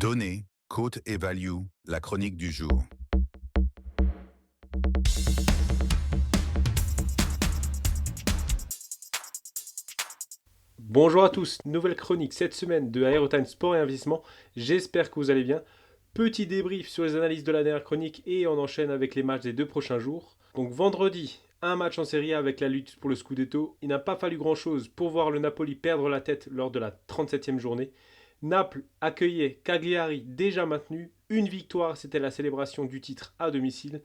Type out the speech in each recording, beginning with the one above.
Données, Quote et Value, la chronique du jour. Bonjour à tous, nouvelle chronique cette semaine de Aérotime Sport et Investissement. J'espère que vous allez bien. Petit débrief sur les analyses de la dernière chronique et on enchaîne avec les matchs des 2 prochains jours. Donc vendredi, un match en Serie A avec la lutte pour le Scudetto. Il n'a pas fallu grand chose pour voir le Napoli perdre la tête lors de la 37e journée. Naples accueillait Cagliari déjà maintenu. Une victoire, c'était la célébration du titre à domicile.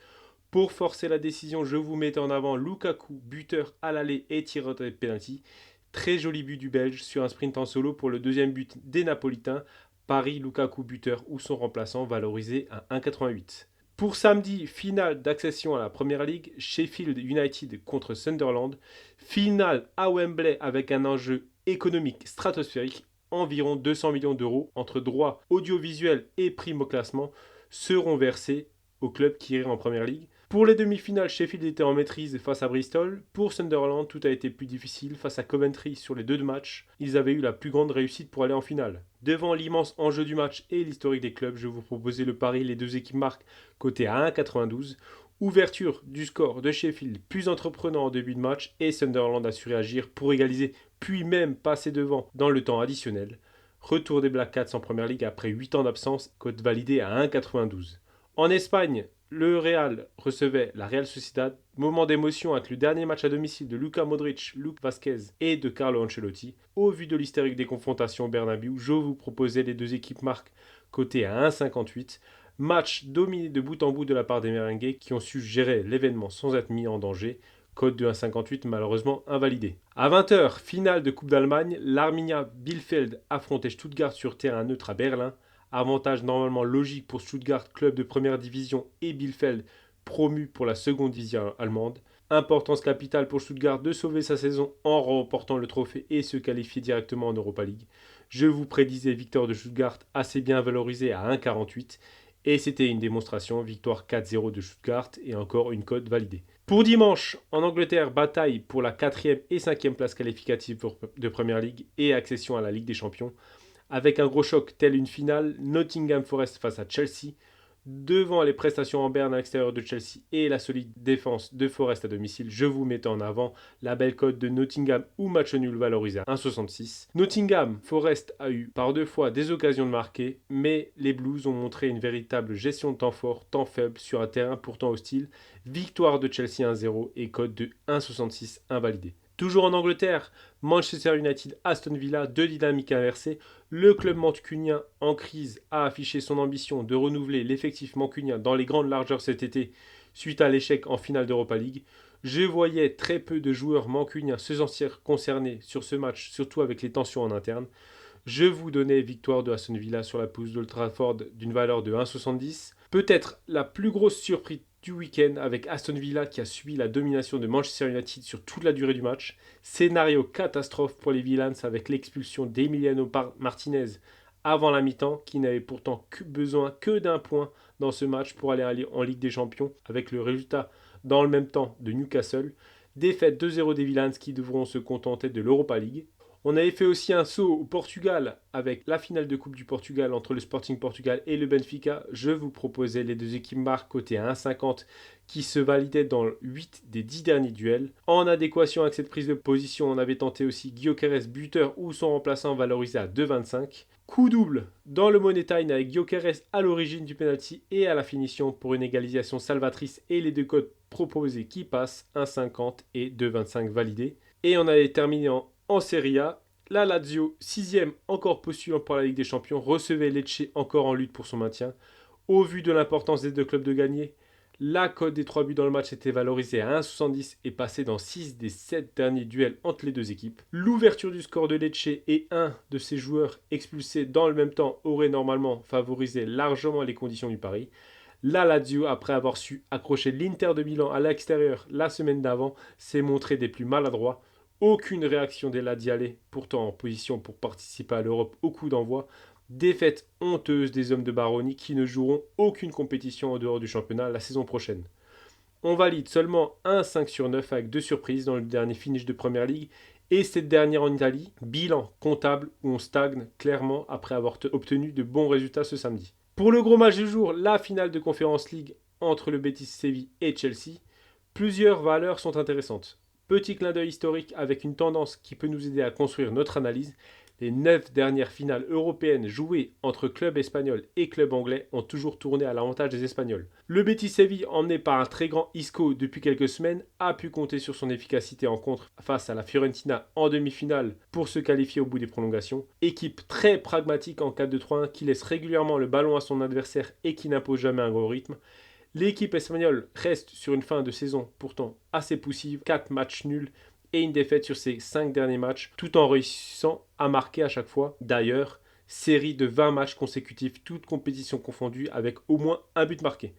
Pour forcer la décision, je vous mettais en avant Lukaku, buteur à l'aller et tireur de pénalty. Très joli but du Belge sur un sprint en solo pour le deuxième but des Napolitains. Paris, Lukaku buteur ou son remplaçant valorisé à 1,88. Pour samedi, finale d'accession à la Première Ligue, Sheffield United contre Sunderland. Finale à Wembley avec un enjeu économique stratosphérique. Environ 200 millions d'euros entre droits audiovisuels et primes au classement seront versés au club qui irait en Première Ligue. Pour les demi-finales, Sheffield était en maîtrise face à Bristol. Pour Sunderland, tout a été plus difficile face à Coventry sur les deux matchs. Ils avaient eu la plus grande réussite pour aller en finale. Devant l'immense enjeu du match et l'historique des clubs, je vous proposais le pari les deux équipes marquent côté à 1,92. Ouverture du score de Sheffield plus entreprenant en début de match et Sunderland a su réagir pour égaliser puis même passer devant dans le temps additionnel. Retour des Black Cats en Première Ligue après 8 ans d'absence, cote validée à 1,92. En Espagne, le Real recevait la Real Sociedad. Moment d'émotion avec le dernier match à domicile de Luka Modric, Luke Vasquez et de Carlo Ancelotti. Au vu de l'hystérique des confrontations au Bernabéu, je vous proposais les deux équipes marques cotées à 1,58. Match dominé de bout en bout de la part des merengues qui ont su gérer l'événement sans être mis en danger. Code de 1,58 malheureusement invalidé. À 20h, finale de Coupe d'Allemagne, l'Arminia Bielefeld affrontait Stuttgart sur terrain neutre à Berlin. Avantage normalement logique pour Stuttgart, club de première division, et Bielefeld, promu pour la seconde division allemande. Importance capitale pour Stuttgart de sauver sa saison en remportant le trophée et se qualifier directement en Europa League. Je vous prédisais victoire de Stuttgart assez bien valorisée à 1,48 et c'était une démonstration, victoire 4-0 de Stuttgart et encore une cote validée. Pour dimanche, en Angleterre, bataille pour la 4e et 5e place qualificative de Premier League et accession à la Ligue des Champions. Avec un gros choc tel une finale, Nottingham Forest face à Chelsea. Devant les prestations en berne à l'extérieur de Chelsea et la solide défense de Forest à domicile, je vous mettais en avant la belle cote de Nottingham ou match nul valorisé à 1,66. Nottingham Forest a eu par deux fois des occasions de marquer, mais les Blues ont montré une véritable gestion de temps fort, temps faible sur un terrain pourtant hostile. Victoire de Chelsea 1-0 et cote de 1,66 invalidé. Toujours en Angleterre, Manchester United, Aston Villa, deux dynamiques inversées. Le club mancunien en crise a affiché son ambition de renouveler l'effectif mancunien dans les grandes largeurs cet été suite à l'échec en finale d'Europa League. Je voyais très peu de joueurs mancuniens se sentir concernés sur ce match, surtout avec les tensions en interne. Je vous donnais victoire de Aston Villa sur la pelouse d'Old Trafford d'une valeur de 1,70. Peut-être la plus grosse surprise du week-end avec Aston Villa qui a subi la domination de Manchester United sur toute la durée du match. Scénario catastrophe pour les Villans avec l'expulsion d'Emiliano Martinez avant la mi-temps qui n'avait pourtant besoin que d'un point dans ce match pour aller en Ligue des Champions avec le résultat dans le même temps de Newcastle. Défaite 2-0 des Villans qui devront se contenter de l'Europa League. On avait fait aussi un saut au Portugal avec la finale de Coupe du Portugal entre le Sporting Portugal et le Benfica. Je vous proposais les deux équipes marques côté à 1,50 qui se validaient dans 8 des 10 derniers duels. En adéquation avec cette prise de position, on avait tenté aussi Gyökeres buteur ou son remplaçant valorisé à 2,25. Coup double dans le Money Time avec Gyökeres à l'origine du penalty et à la finition pour une égalisation salvatrice et les deux codes proposés qui passent 1,50 et 2,25 validés. Et on avait terminé en Serie A. La Lazio, 6e, encore postulant pour la Ligue des Champions, recevait Lecce encore en lutte pour son maintien. Au vu de l'importance des deux clubs de gagner, la cote des 3 buts dans le match était valorisée à 1,70 et passait dans 6 des 7 derniers duels entre les deux équipes. L'ouverture du score de Lecce et un de ses joueurs expulsés dans le même temps aurait normalement favorisé largement les conditions du pari. La Lazio, après avoir su accrocher l'Inter de Milan à l'extérieur la semaine d'avant, s'est montré des plus maladroits. Aucune réaction des Ladialais, pourtant en position pour participer à l'Europe au coup d'envoi. Défaite honteuse des hommes de Baroni qui ne joueront aucune compétition en dehors du championnat la saison prochaine. On valide seulement un 5 sur 9 avec deux surprises dans le dernier finish de Première Ligue Et cette dernière en Italie, bilan comptable où on stagne clairement après avoir obtenu de bons résultats ce samedi. Pour le gros match du jour, la finale de Conference League entre le Betis Séville et Chelsea, plusieurs valeurs sont intéressantes. Petit clin d'œil historique avec une tendance qui peut nous aider à construire notre analyse. Les 9 dernières finales européennes jouées entre clubs espagnols et clubs anglais ont toujours tourné à l'avantage des Espagnols. Le Betis Séville, emmené par un très grand Isco depuis quelques semaines, a pu compter sur son efficacité en contre face à la Fiorentina en demi-finale pour se qualifier au bout des prolongations. Équipe très pragmatique en 4-2-3-1 qui laisse régulièrement le ballon à son adversaire et qui n'impose jamais un gros rythme. L'équipe espagnole reste sur une fin de saison pourtant assez poussive, 4 matchs nuls et une défaite sur ses 5 derniers matchs, tout en réussissant à marquer à chaque fois. D'ailleurs, série de 20 matchs consécutifs, toutes compétitions confondues, avec au moins un but marqué.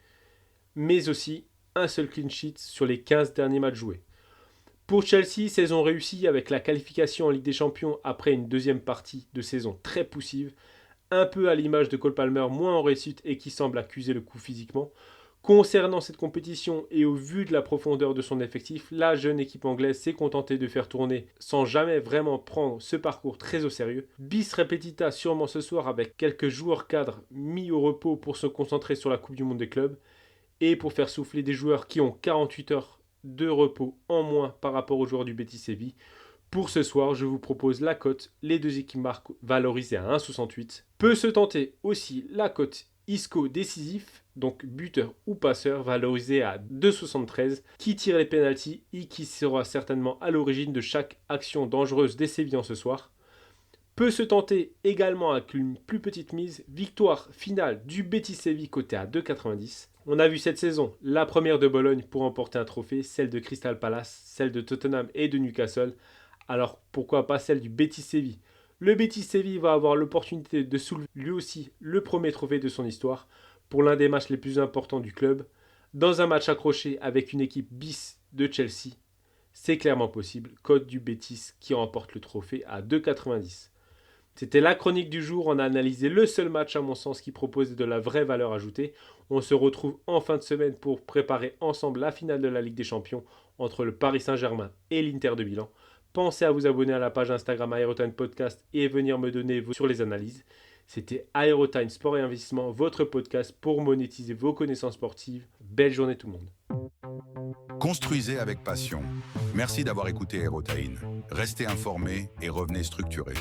Mais aussi un seul clean sheet sur les 15 derniers matchs joués. Pour Chelsea, saison réussie avec la qualification en Ligue des Champions après une deuxième partie de saison très poussive, un peu à l'image de Cole Palmer, moins en réussite et qui semble accuser le coup physiquement. Concernant cette compétition et au vu de la profondeur de son effectif, la jeune équipe anglaise s'est contentée de faire tourner sans jamais vraiment prendre ce parcours très au sérieux. Bis repetita sûrement ce soir avec quelques joueurs cadres mis au repos pour se concentrer sur la Coupe du Monde des clubs et pour faire souffler des joueurs qui ont 48 heures de repos en moins par rapport aux joueurs du Betis Séville. Pour ce soir, je vous propose la cote, les deux équipes marques valorisées à 1,68. Peut se tenter aussi la cote Isco décisif, donc buteur ou passeur, valorisé à 2,73, qui tire les pénaltys et qui sera certainement à l'origine de chaque action dangereuse des Sévillans ce soir. Peut se tenter également avec une plus petite mise, victoire finale du Betis Séville coté à 2,90. On a vu cette saison la première de Bologne pour emporter un trophée, celle de Crystal Palace, celle de Tottenham et de Newcastle. Alors pourquoi pas celle du Betis Séville? Le Betis Séville va avoir l'opportunité de soulever lui aussi le premier trophée de son histoire pour l'un des matchs les plus importants du club. Dans un match accroché avec une équipe bis de Chelsea, c'est clairement possible. Cote du Betis qui remporte le trophée à 2,90. C'était la chronique du jour. On a analysé le seul match à mon sens qui proposait de la vraie valeur ajoutée. On se retrouve en fin de semaine pour préparer ensemble la finale de la Ligue des Champions entre le Paris Saint-Germain et l'Inter de Milan. Pensez à vous abonner à la page Instagram Aérotime Podcast et venir me donner vos sur les analyses. C'était Aérotime Sport et Investissement, votre podcast pour monétiser vos connaissances sportives. Belle journée tout le monde. Construisez avec passion. Merci d'avoir écouté Aérotime. Restez informés et revenez structurés.